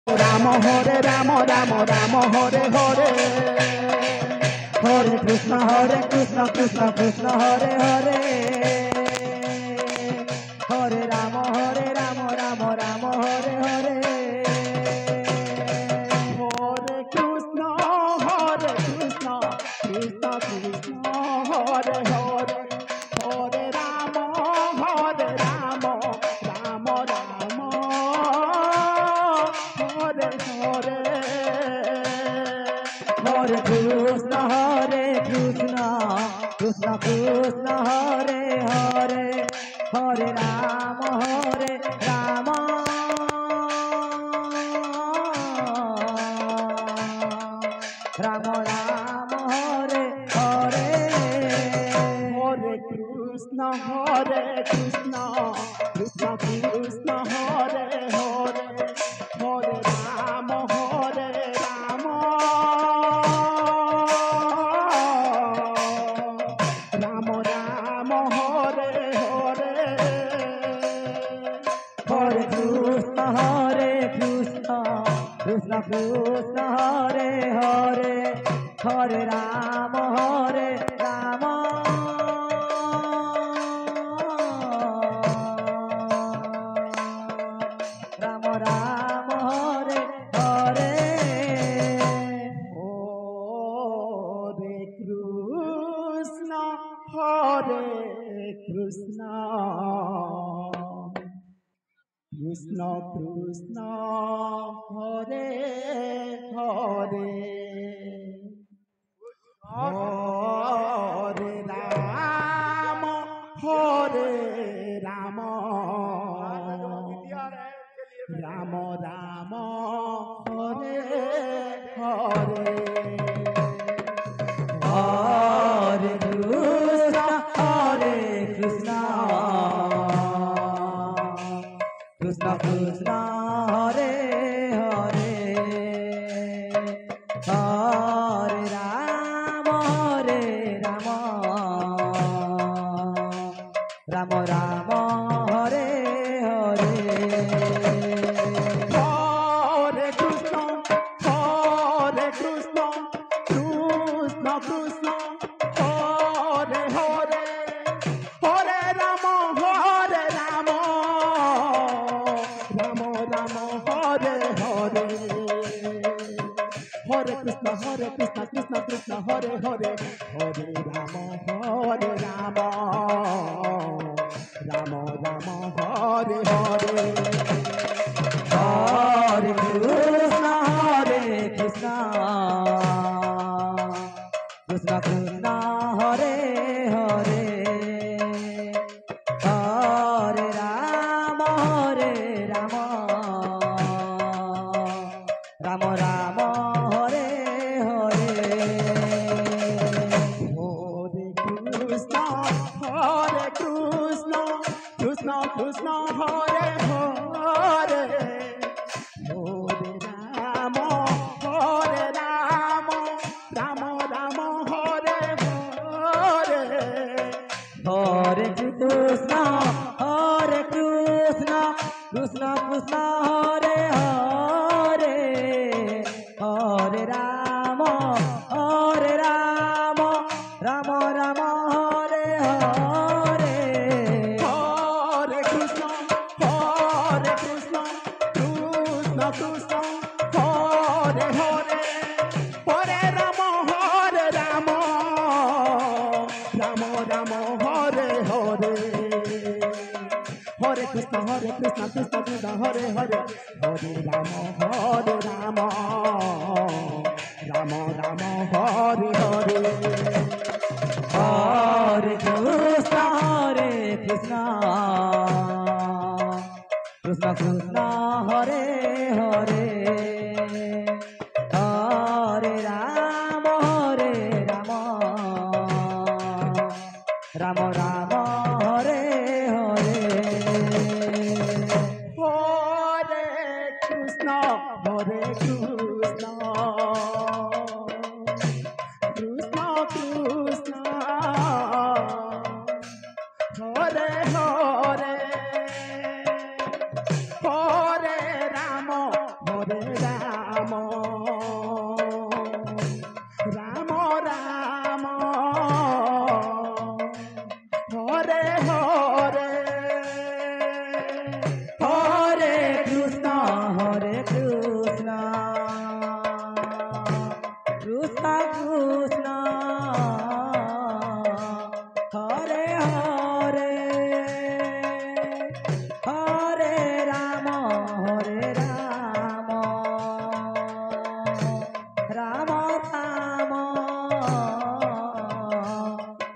Ram Hare Ram Ram Ram Hare Hare Hare Krishna Krishna Krishna Hare Hare Hare Ram Ram Ram Hare Hare Hare Krishna Krishna Krishna Hare Hare Hare Ram Ram Ram Ram Hare Hare Hare Krishna Krishna Krishna Hare Hare Hare Ram Ram Ram Ram Hare Hare Hare Krishna Krishna Krishna Hare Hare Hare Ram Ram Ram Ram Hare Hare Hare Krishna Krishna Krishna Hare Hare Hare Ram Ram Ram Ram Hare Hare Hare Krishna Krishna Krishna Krishna Hare Hare Hare Ram Ram Ram Ram Hare Hare Hare Krishna Krishna Krishna Krishna Hare Hare Hare Ram Ram Ram Hare Hare Hare Krishna Krishna Krishna Hare Hare Hare Ram Ram Ram Ram Hare Hare Hare Krishna Krishna Krishna Hare Hare Hare Ram Ram Ram Ram Hare Hare Hare Krishna Krishna Krishna Krishna Hare Hare Hare Ram Ram Ram Ram Hare Hare Hare Krishna Krishna Krishna Hare Hare Hare Ram Ram Ram Hare Hare Hare Krishna Krishna Krishna Hare Hare Hare Ram Ram Ram Ram Hare Hare Hare Krishna Krishna Krishna Hare Hare Hare Ram Ram Ram Ram Hare Hare Hare Krishna Krishna Krishna Hare Hare Hare Ram Ram Ram Ram Hare Hare Hare Krishna Krishna Krishna Krishna Hare Hare Hare Ram Ram Ram Hare Hare Hare Krishna Krishna Krishna Krishna Hare Hare Hare Ram Hare Ram Ram Ram Hare Hare Hare Krishna Krishna Krishna Krishna Hare Hare Hare Ram Ram Ram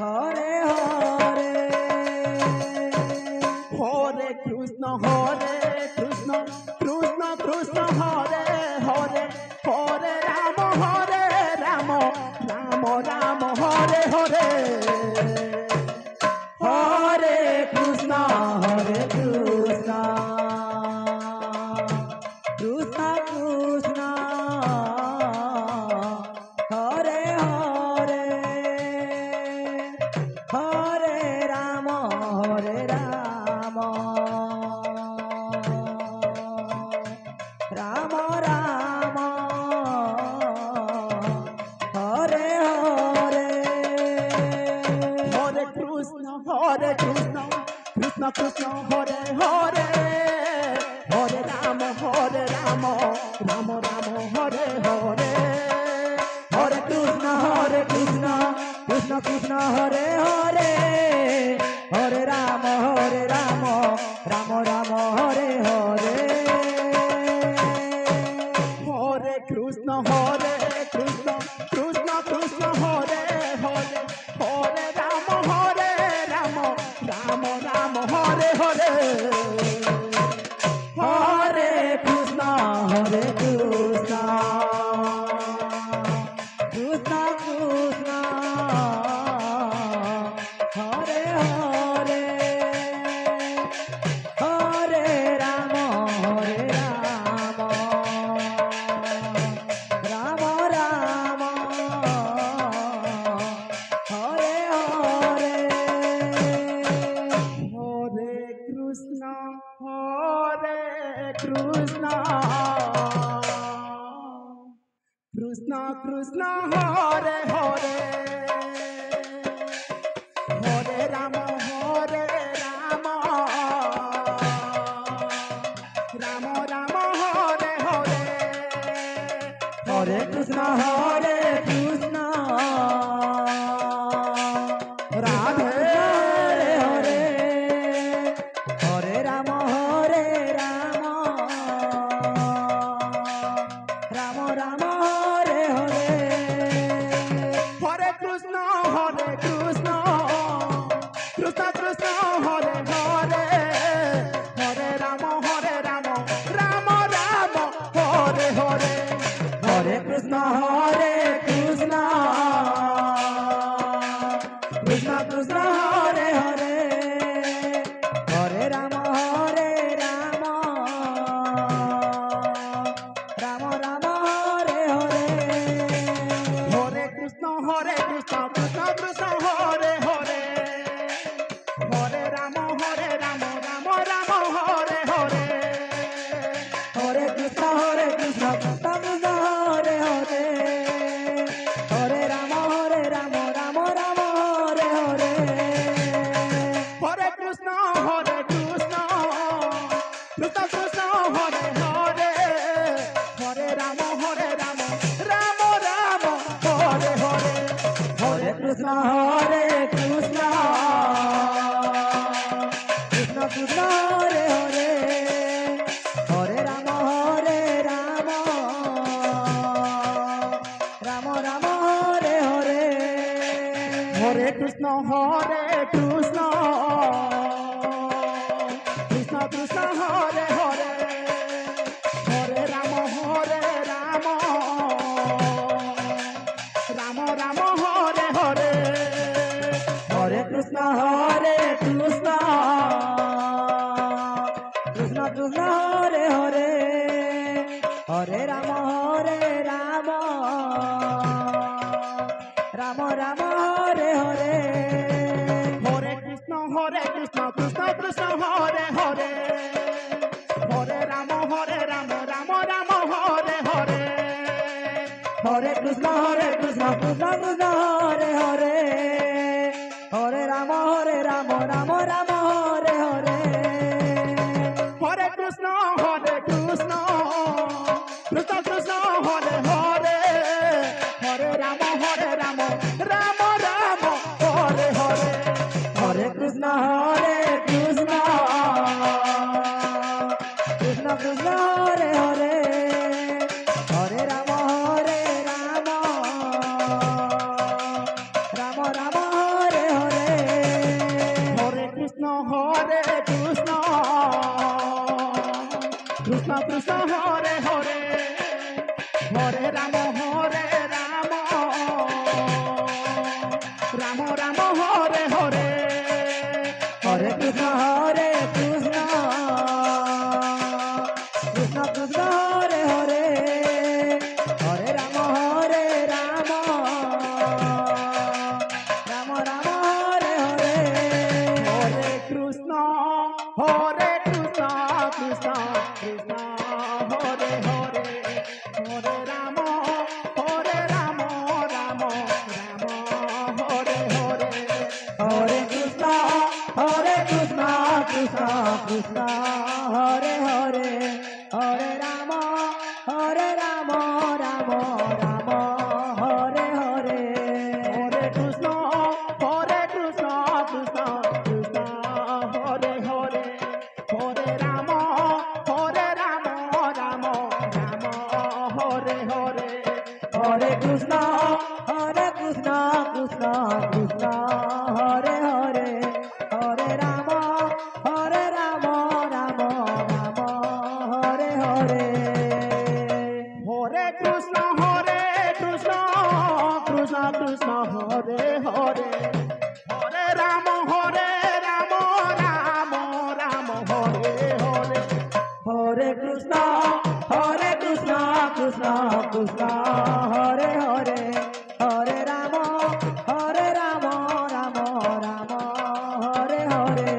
Hare Hare Hare Krishna Krishna Krishna Hare Hare Hare Ram Ram Ram Hare Hare Hare Krishna Krishna Krishna Krishna Hare Hare Hare Ram Ram Ram Ram Hare Hare Hare Krishna Krishna Krishna Hare Hare Hare Ram Ram Ram Hare Hare Hare Krishna Krishna Krishna Hare Hare Hare Ram Ram Ram Hare Hare Hare Krishna Krishna Krishna Hare Hare Hare Ram Ram Hare Hare Hare Krishna Krishna Krishna Krishna Hare Hare Hare Ram Ram Ram Hare Hare Hare Krishna Krishna Krishna Hare Hare Hare Ram Ram Ram Hare Hare Hare Krishna Radhe Hare Hare Ram Ram Ram Hare Hare Hare Krishna Krishna Krishna Hare Hare Hare Ram Ram Hare Hare Hare Krishna Krishna Krishna Hare Hare Hare Ram Ram Ram Hare Hare Hare Krishna Krishna Krishna Hare Hare Hare Ram Ram Ram Hare Hare Hare Krishna Krishna Krishna Hare Hare Hare Ram Ram Ram Hare Hare Hare Krishna Krishna Krishna Hare Hare Hare Ram Ram Ram Hare Hare Hare Krishna Krishna Krishna Hare Hare Hare Ram Ram Ram Hare Hare Hare Krishna Krishna Krishna Hare Hare Hare Ram Ram Hare Hare Hare Krishna Krishna Krishna Hare Hare Hare Ram Ram Ram Hare Hare Hare Krishna Krishna Krishna Hare Hare Hare Ram Ram Ram Hare Krishna Krishna Krishna Hare Hare Hare Ram Ram Ram Hare Hare Hare Krishna Krishna Krishna Krishna Hare Hare Hare Ram Ram Ram Ram Hare Hare Hare Krishna Krishna Krishna Krishna Hare Hare Hare Ram Ram Ram Ram Hare Hare Hare Krishna Krishna Krishna Krishna Hare Hare Hare Ram Ram Ram Ram Hare Hare Hare Krishna Krishna Krishna Krishna Hare Hare Hare Ram Ram Ram Ram Hare Hare Hare Krishna Krishna Krishna Krishna Hare Hare Hare Ram Ram Ram Hare Hare Hare Krishna Krishna Krishna Krishna Hare Hare Hare Ram Ram Ram Hare Hare Hare Krishna Krishna Krishna Krishna Hare Hare Hare Ram Ram Ram Hare Hare Hare Krishna Krishna Krishna Krishna Hare Hare Hare Ram Ram Ram Hare Hare Hare Krishna Krishna Krishna Hare Hare Hare Ram Ram Ram Hare Hare Hare Krishna Krishna Krishna Krishna Hare Hare Hare Ram Ram Ram Hare Hare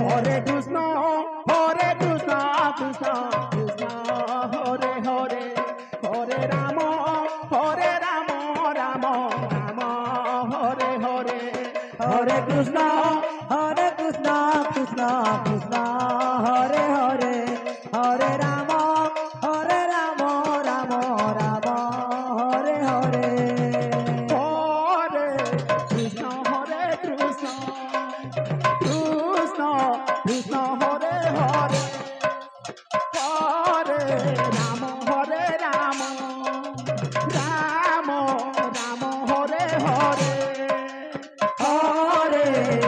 Hare Krishna Krishna Krishna Krishna Hare Hare Hare Ram Ram Ram Hare Hare Hare Krishna Krishna Krishna Krishna Hare Hare Hare Ram Ram Ram Hare Hare Hare Krishna Krishna Krishna Krishna Hare Hare Hare Ram Ram Ram Ram Hare Hare Hare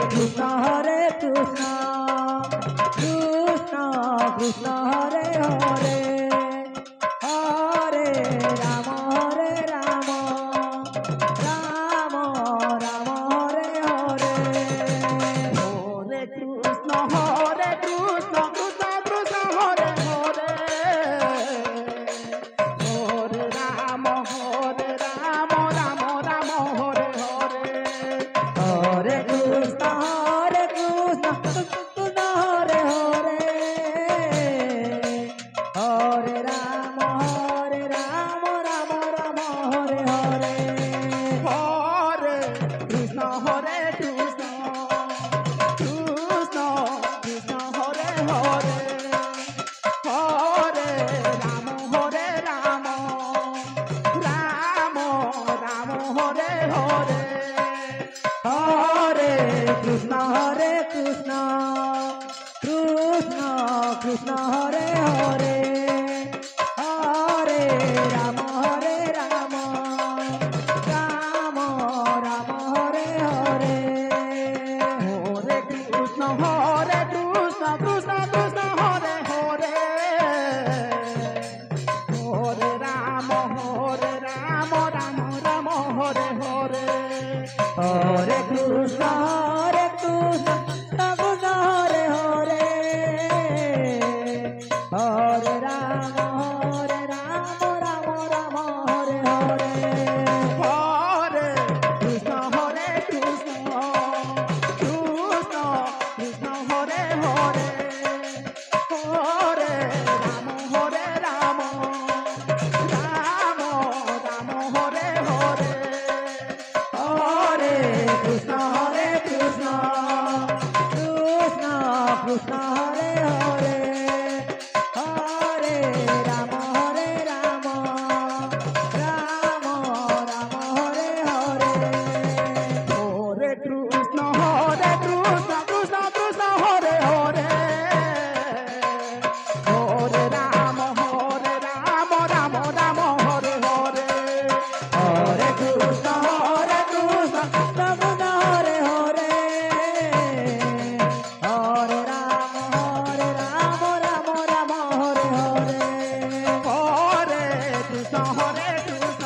Krishna Hare Krishna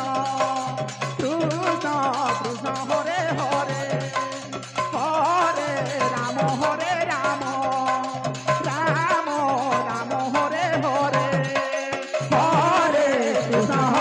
Krishna Krishna Hare Hare Hare Ram Ram Ram Hare Hare Hare Krishna